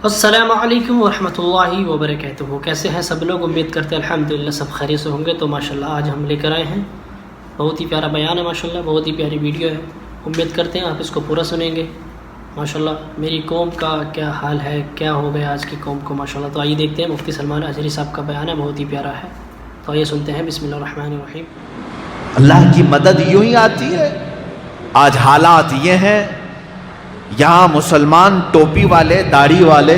السلام علیکم ورحمۃ اللہ وبرکاتہ۔ کیسے ہیں سب لوگ؟ امید کرتے ہیں الحمدللہ سب خیریت سے ہوں گے۔ تو ماشاءاللہ آج ہم لے کر آئے ہیں، بہت ہی پیارا بیان ہے ماشاءاللہ، بہت ہی پیاری ویڈیو ہے۔ امید کرتے ہیں آپ اس کو پورا سنیں گے۔ ماشاءاللہ میری قوم کا کیا حال ہے، کیا ہو گیا آج کی قوم کو ماشاءاللہ۔ تو آئیے دیکھتے ہیں، مفتی سلمان اظہری صاحب کا بیان ہے، بہت ہی پیارا ہے۔ تو آئیے سنتے ہیں۔ بسم اللہ الرحمن الرحیم۔ اللہ کی مدد یوں ہی آتی ہے۔ آج حالات یہ ہیں، یہاں مسلمان ٹوپی والے، داڑھی والے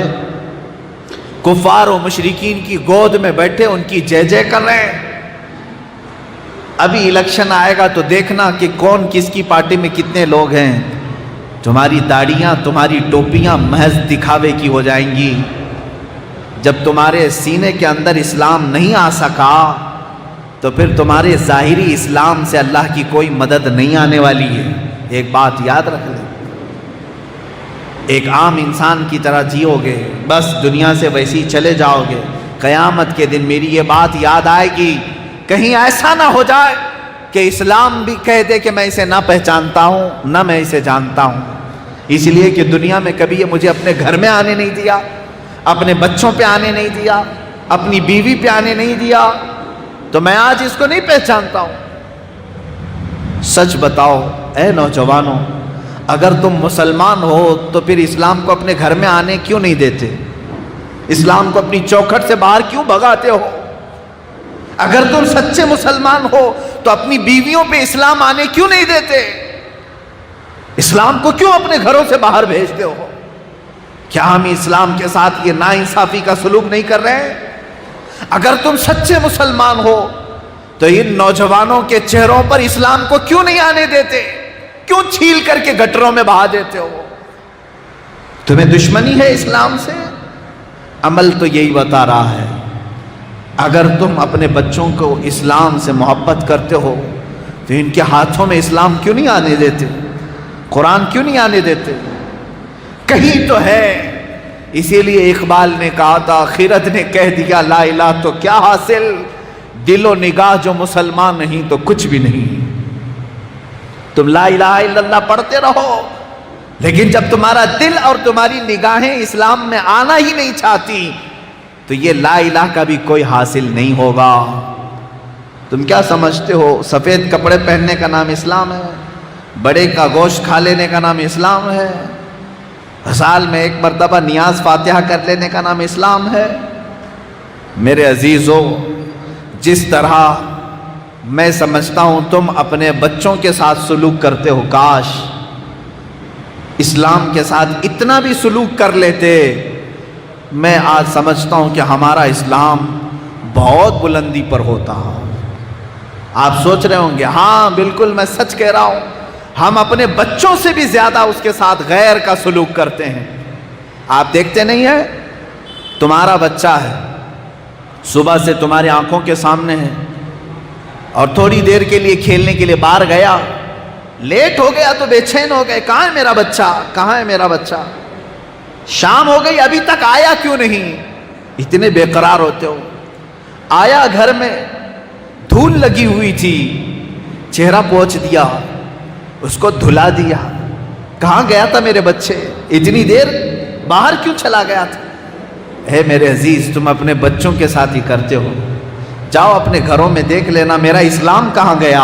کفار و مشرکین کی گود میں بیٹھے ان کی جے جے کر رہے ہیں۔ ابھی الیکشن آئے گا تو دیکھنا کہ کون کس کی پارٹی میں کتنے لوگ ہیں۔ تمہاری داڑیاں، تمہاری ٹوپیاں محض دکھاوے کی ہو جائیں گی۔ جب تمہارے سینے کے اندر اسلام نہیں آ سکا تو پھر تمہارے ظاہری اسلام سے اللہ کی کوئی مدد نہیں آنے والی ہے۔ ایک بات یاد رکھ لیں، ایک عام انسان کی طرح جیو گے، بس دنیا سے ویسے ہی چلے جاؤ گے۔ قیامت کے دن میری یہ بات یاد آئے گی، کہیں ایسا نہ ہو جائے کہ اسلام بھی کہہ دے کہ میں اسے نہ پہچانتا ہوں، نہ میں اسے جانتا ہوں۔ اس لیے کہ دنیا میں کبھی یہ مجھے اپنے گھر میں آنے نہیں دیا، اپنے بچوں پہ آنے نہیں دیا، اپنی بیوی پہ آنے نہیں دیا، تو میں آج اس کو نہیں پہچانتا ہوں۔ سچ بتاؤ اے نوجوانوں، اگر تم مسلمان ہو تو پھر اسلام کو اپنے گھر میں آنے کیوں نہیں دیتے؟ اسلام کو اپنی چوکھٹ سے باہر کیوں بھگاتے ہو؟ اگر تم سچے مسلمان ہو تو اپنی بیویوں پہ اسلام آنے کیوں نہیں دیتے؟ اسلام کو کیوں اپنے گھروں سے باہر بھیجتے ہو؟ کیا ہم اسلام کے ساتھ یہ ناانصافی کا سلوک نہیں کر رہے ہیں؟ اگر تم سچے مسلمان ہو تو ان نوجوانوں کے چہروں پر اسلام کو کیوں نہیں آنے دیتے؟ کیوں چھیل کر کے گٹروں میں بہا دیتے ہو؟ تمہیں دشمنی ہے اسلام سے؟ عمل تو یہی بتا رہا ہے۔ اگر تم اپنے بچوں کو اسلام سے محبت کرتے ہو تو ان کے ہاتھوں میں اسلام کیوں نہیں آنے دیتے؟ قرآن کیوں نہیں آنے دیتے؟ کہیں تو ہے۔ اسی لیے اقبال نے کہا تھا، خرد نے کہہ دیا لا الہ تو کیا حاصل، دل و نگاہ جو مسلمان نہیں تو کچھ بھی نہیں۔ تم لا الہ الا اللہ پڑھتے رہو، لیکن جب تمہارا دل اور تمہاری نگاہیں اسلام میں آنا ہی نہیں چاہتی تو یہ لا الہ کا بھی کوئی حاصل نہیں ہوگا۔ تم کیا سمجھتے ہو سفید کپڑے پہننے کا نام اسلام ہے؟ بڑے کا گوشت کھا لینے کا نام اسلام ہے؟ سال میں ایک مرتبہ نیاز فاتحہ کر لینے کا نام اسلام ہے؟ میرے عزیزو، جس طرح میں سمجھتا ہوں تم اپنے بچوں کے ساتھ سلوک کرتے ہو، کاش اسلام کے ساتھ اتنا بھی سلوک کر لیتے۔ میں آج سمجھتا ہوں کہ ہمارا اسلام بہت بلندی پر ہوتا۔ آپ سوچ رہے ہوں گے ہاں بالکل میں سچ کہہ رہا ہوں، ہم اپنے بچوں سے بھی زیادہ اس کے ساتھ غیر کا سلوک کرتے ہیں۔ آپ دیکھتے نہیں ہیں، تمہارا بچہ ہے، صبح سے تمہاری آنکھوں کے سامنے ہے، اور تھوڑی دیر کے لیے کھیلنے کے لیے باہر گیا، لیٹ ہو گیا تو بے چین ہو گئے، کہاں ہے میرا بچہ، کہاں ہے میرا بچہ؟ شام ہو گئی ابھی تک آیا کیوں نہیں؟ اتنے بے قرار ہوتے ہو۔ آیا گھر میں، دھول لگی ہوئی تھی، چہرہ پوچھ دیا، اس کو دھلا دیا، کہاں گیا تھا میرے بچے، اتنی دیر باہر کیوں چلا گیا تھا؟ اے میرے عزیز، تم اپنے بچوں کے ساتھ ہی کرتے ہو۔ جاؤ اپنے گھروں میں دیکھ لینا، میرا اسلام کہاں گیا،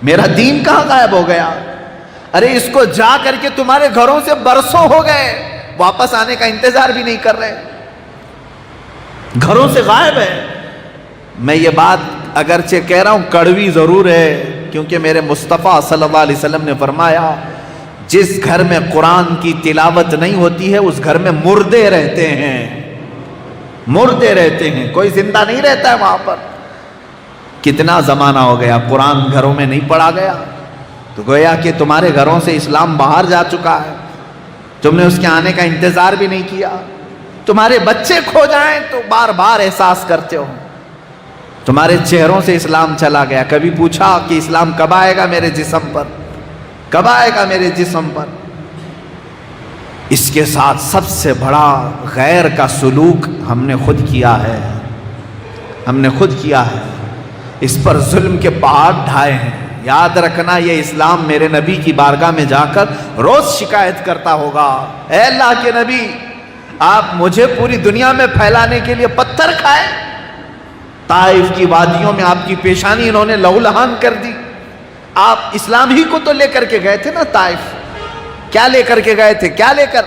میرا دین کہاں غائب ہو گیا؟ ارے اس کو جا کر کے تمہارے گھروں سے برسوں ہو گئے، واپس آنے کا انتظار بھی نہیں کر رہے، گھروں سے غائب ہے۔ میں یہ بات اگرچہ کہہ رہا ہوں کڑوی ضرور ہے، کیونکہ میرے مصطفیٰ صلی اللہ علیہ وسلم نے فرمایا جس گھر میں قرآن کی تلاوت نہیں ہوتی ہے اس گھر میں مردے رہتے ہیں، مردے رہتے ہیں، کوئی زندہ نہیں رہتا ہے وہاں پر۔ کتنا زمانہ ہو گیا قرآن گھروں میں نہیں پڑھا گیا، تو گویا کہ تمہارے گھروں سے اسلام باہر جا چکا ہے، تم نے اس کے آنے کا انتظار بھی نہیں کیا۔ تمہارے بچے کھو جائیں تو بار بار احساس کرتے ہو، تمہارے چہروں سے اسلام چلا گیا۔ کبھی پوچھا کہ اسلام کب آئے گا میرے جسم پر، کب آئے گا میرے جسم پر؟ اس کے ساتھ سب سے بڑا غیر کا سلوک ہم نے خود کیا ہے، ہم نے خود کیا ہے، اس پر ظلم کے پہاڑ ڈھائے ہیں۔ یاد رکھنا یہ اسلام میرے نبی کی بارگاہ میں جا کر روز شکایت کرتا ہوگا، اے اللہ کے نبی آپ مجھے پوری دنیا میں پھیلانے کے لیے پتھر کھائے؟ طائف کی وادیوں میں آپ کی پیشانی انہوں نے لہو لہان کر دی. آپ اسلام ہی کو تو لے کر کے گئے تھے نا طائف. کیا لے کر کے گئے تھے؟ کیا لے کر؟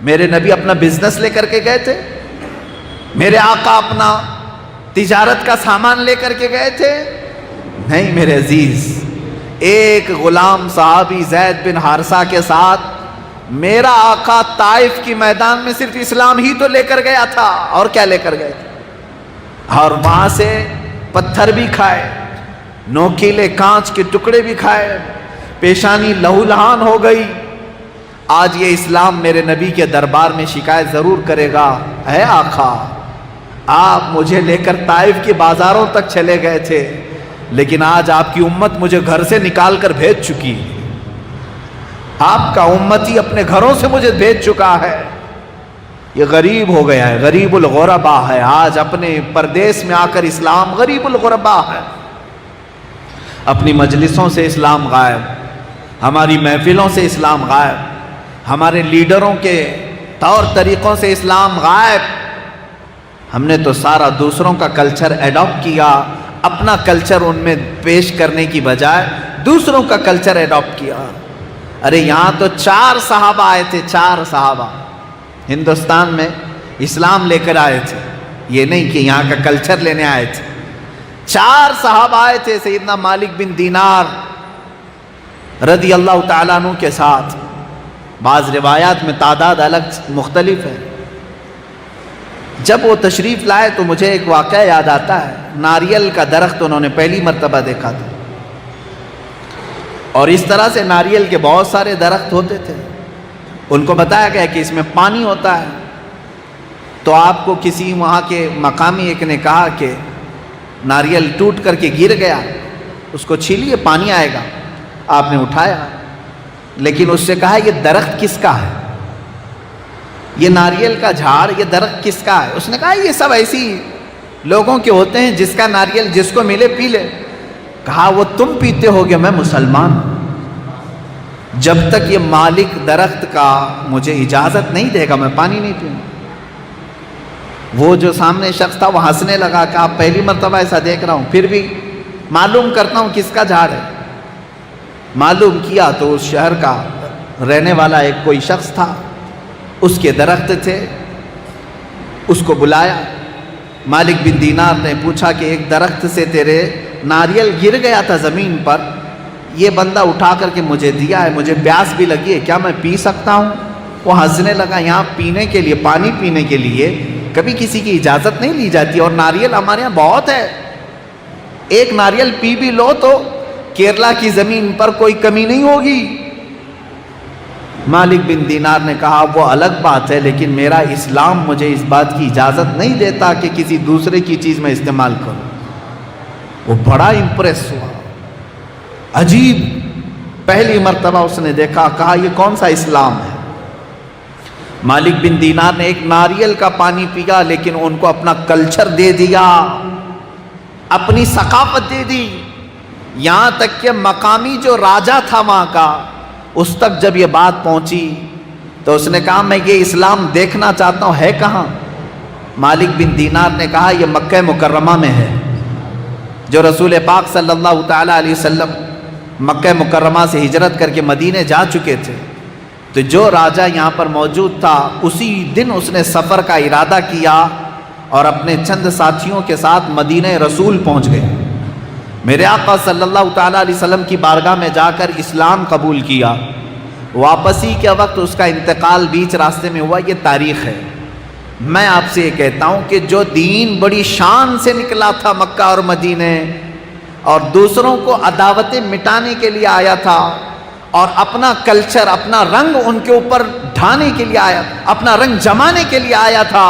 میرے نبی اپنا بزنس لے کر کے گئے تھے؟ میرے آقا اپنا تجارت کا سامان لے کر کے گئے تھے؟ نہیں میرے عزیز. ایک غلام صحابی زید بن حارثہ کے ساتھ میرا آقا طائف کی میدان میں صرف اسلام ہی تو لے کر گیا تھا. اور کیا لے کر گئے تھے؟ اور وہاں سے پتھر بھی کھائے, نوکیلے کانچ کے ٹکڑے بھی کھائے, پیشانی لہو لہان ہو گئی. آج یہ اسلام میرے نبی کے دربار میں شکایت ضرور کرے گا, اے آقا آپ مجھے لے کر طائف کے بازاروں تک چلے گئے تھے, لیکن آج آپ کی امت مجھے گھر سے نکال کر بھیج چکی. آپ کا امتی اپنے گھروں سے مجھے بھیج چکا ہے. یہ غریب ہو گیا ہے, غریب الغربا ہے. آج اپنے پردیس میں آ کر اسلام غریب الغربا ہے. اپنی مجلسوں سے اسلام غائب, ہماری محفلوں سے اسلام غائب, ہمارے لیڈروں کے طور طریقوں سے اسلام غائب. ہم نے تو سارا دوسروں کا کلچر ایڈاپٹ کیا, اپنا کلچر ان میں پیش کرنے کی بجائے دوسروں کا کلچر ایڈاپٹ کیا. ارے یہاں تو 4 صحابہ آئے تھے, 4 صحابہ ہندوستان میں اسلام لے کر آئے تھے. یہ نہیں کہ یہاں کا کلچر لینے آئے تھے. 4 صحابہ آئے تھے سیدنا مالک بن دینار رضی اللہ تعالیٰ عنہ کے ساتھ. بعض روایات میں تعداد الگ مختلف ہے. جب وہ تشریف لائے تو مجھے ایک واقعہ یاد آتا ہے. ناریل کا درخت انہوں نے پہلی مرتبہ دیکھا تھا, اور اس طرح سے ناریل کے بہت سارے درخت ہوتے تھے. ان کو بتایا گیا کہ اس میں پانی ہوتا ہے. تو آپ کو کسی وہاں کے مقامی ایک نے کہا کہ ناریل ٹوٹ کر کے گر گیا, اس کو چھیلیے پانی آئے گا. آپ نے اٹھایا, لیکن اس سے کہا یہ درخت کس کا ہے, یہ ناریل کا جھاڑ, یہ درخت کس کا ہے؟ اس نے کہا یہ سب ایسی لوگوں کے ہوتے ہیں, جس کا ناریل جس کو ملے پی لے. کہا وہ تم پیتے ہوگے, میں مسلمان ہوں. جب تک یہ مالک درخت کا مجھے اجازت نہیں دے گا میں پانی نہیں پیوں. وہ جو سامنے شخص تھا وہ ہنسنے لگا کہ آپ پہلی مرتبہ ایسا دیکھ رہا ہوں, پھر بھی معلوم کرتا ہوں کس کا جھاڑ ہے. معلوم کیا تو اس شہر کا رہنے والا ایک کوئی شخص تھا, اس کے درخت تھے. اس کو بلایا. مالک بن دینار نے پوچھا کہ ایک درخت سے تیرے ناریل گر گیا تھا زمین پر, یہ بندہ اٹھا کر کے مجھے دیا ہے, مجھے پیاس بھی لگی ہے, کیا میں پی سکتا ہوں؟ وہ ہنسنے لگا. یہاں پینے کے لیے, پانی پینے کے لیے کبھی کسی کی اجازت نہیں لی جاتی, اور ناریل ہمارے یہاں بہت ہے. ایک ناریل پی بھی لو تو کیرلا کی زمین پر کوئی کمی نہیں ہوگی. مالک بن دینار نے کہا وہ الگ بات ہے, لیکن میرا اسلام مجھے اس بات کی اجازت نہیں دیتا کہ کسی دوسرے کی چیز میں استعمال کروں. وہ بڑا امپریس ہوا, عجیب, پہلی مرتبہ اس نے دیکھا. کہا یہ کون سا اسلام ہے؟ مالک بن دینار نے ایک ناریل کا پانی پیا, لیکن ان کو اپنا کلچر دے دیا, اپنی ثقافت دے دی. یہاں تک کہ مقامی جو راجا تھا وہاں کا, اس تک جب یہ بات پہنچی تو اس نے کہا میں یہ اسلام دیکھنا چاہتا ہوں, ہے کہاں؟ مالک بن دینار نے کہا یہ مکہ مکرمہ میں ہے. جو رسول پاک صلی اللہ تعالیٰ علیہ وسلم مکہ مکرمہ سے ہجرت کر کے مدینے جا چکے تھے, تو جو راجا یہاں پر موجود تھا اسی دن اس نے سفر کا ارادہ کیا اور اپنے چند ساتھیوں کے ساتھ مدینہ رسول پہنچ گئے. میرے آقا صلی اللہ تعالیٰ علیہ وسلم کی بارگاہ میں جا کر اسلام قبول کیا. واپسی کے وقت اس کا انتقال بیچ راستے میں ہوا, یہ تاریخ ہے. میں آپ سے یہ کہتا ہوں کہ جو دین بڑی شان سے نکلا تھا مکہ اور مدینے, اور دوسروں کو عداوتیں مٹانے کے لیے آیا تھا, اور اپنا کلچر, اپنا رنگ ان کے اوپر ڈھانے کے لیے آیا, اپنا رنگ جمانے کے لیے آیا تھا,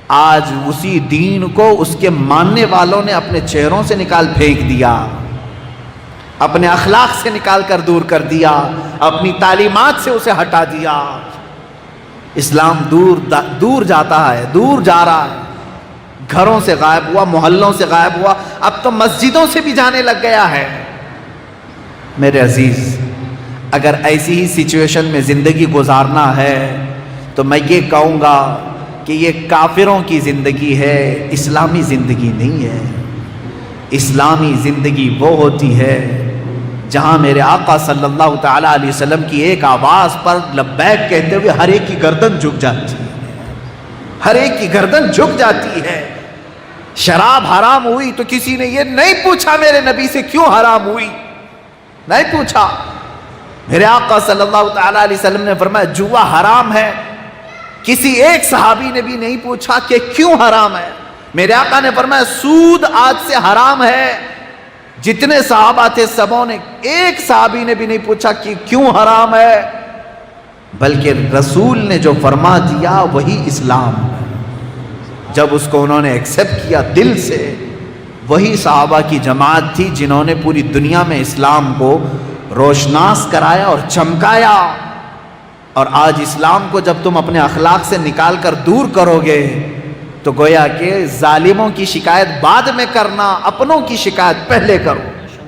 آج اسی دین کو اس کے ماننے والوں نے اپنے چہروں سے نکال پھینک دیا, اپنے اخلاق سے نکال کر دور کر دیا, اپنی تعلیمات سے اسے ہٹا دیا. اسلام دور جاتا ہے, دور جا رہا ہے, گھروں سے غائب ہوا, محلوں سے غائب ہوا, اب تو مسجدوں سے بھی جانے لگ گیا ہے. میرے عزیز, اگر ایسی ہی سچویشن میں زندگی گزارنا ہے تو میں یہ کہوں گا کہ یہ کافروں کی زندگی ہے، اسلامی زندگی نہیں ہے۔ اسلامی زندگی وہ ہوتی ہے جہاں میرے آقا صلی اللہ تعالیٰ علیہ وسلم کی ایک آواز پر لبیک کہتے ہوئے ہر ایک کی گردن جھک جاتی ہے، ہر ایک کی گردن جھک جاتی ہے۔ شراب حرام ہوئی تو کسی نے یہ نہیں پوچھا میرے نبی سے کیوں حرام ہوئی، نہیں پوچھا۔ میرے آقا صلی اللہ تعالیٰ علیہ وسلم نے فرمایا جوا حرام ہے، کسی ایک صحابی نے بھی نہیں پوچھا کہ کیوں حرام ہے۔ میرے آقا نے فرمایا سود آج سے حرام ہے، جتنے صحابہ تھے سبوں نے، ایک صحابی نے بھی نہیں پوچھا کہ کیوں حرام ہے، بلکہ رسول نے جو فرما دیا وہی اسلام ہے۔ جب اس کو انہوں نے ایکسپٹ کیا دل سے، وہی صحابہ کی جماعت تھی جنہوں نے پوری دنیا میں اسلام کو روشناس کرایا اور چمکایا۔ اور آج اسلام کو جب تم اپنے اخلاق سے نکال کر دور کرو گے تو گویا کہ ظالموں کی شکایت بعد میں کرنا، اپنوں کی شکایت پہلے کرو۔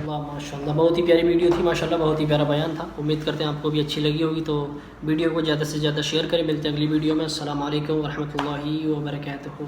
ماشاءاللہ بہت ہی پیاری ویڈیو تھی، ماشاءاللہ بہت ہی پیارا بیان تھا۔ امید کرتے ہیں آپ کو بھی اچھی لگی ہوگی، تو ویڈیو کو زیادہ سے زیادہ شیئر کریں۔ ملتے ہیں اگلی ویڈیو میں۔ السلام علیکم ورحمۃ اللہ وبرکاتہ۔